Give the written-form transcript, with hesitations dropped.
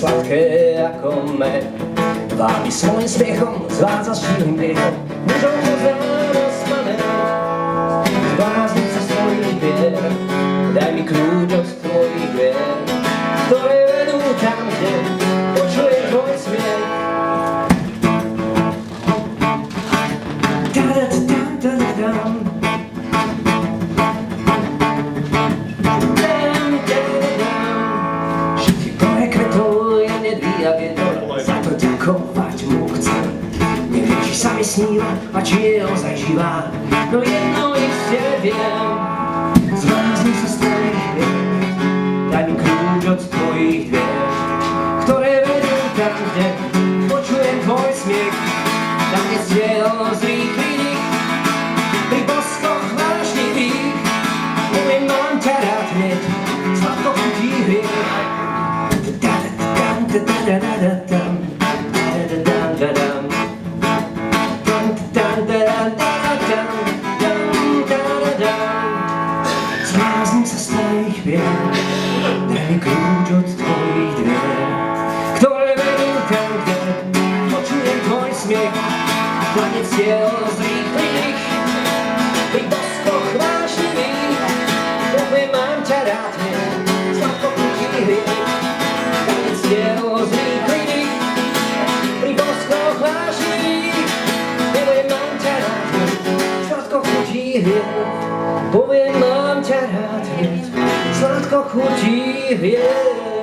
sladké ako med. Vámi svojim smiechom, zvádza štíhlým biehom, mužom pozná rozpamäť. Zblázniť sa z tvojich vier, daj mi kľúč od tvojich vier, ktoré vedú tam, kde počujem tvoj smiech. Všetky moje kvetov je nedvíja vietor, za to ďakovať mu chcem. Neviem, či sa mi sníva a či je ozaj živá, no jedno iste viem. Zvázni sa z tvojich vier, daj mi kľúč od tvojich dvier, ktoré vedú tam, kde počujem tvoj smiech. Tam, kde cieľ zrýchli dých, pri boskoch vášnivých, poviem, mám ťa rád hneď, sladko chutí hriech. Zváznim sa z tvojich vier, daj mi kľúč od tvojich dvier, ktoré vedú tam, kde počujem tvoj smiech. Tanec cieľ zrýchlených, pri boskoch vášnivých, poviem, mám ťa rád hneď, sladko chutí hriech. Tanec cieľ zrýchlených, pri boskoch vášnivých, poviem, mám ťa rád hneď, sladko chutí hriech. Poviem, mám ťa rád hneď, sladko chutí hriech.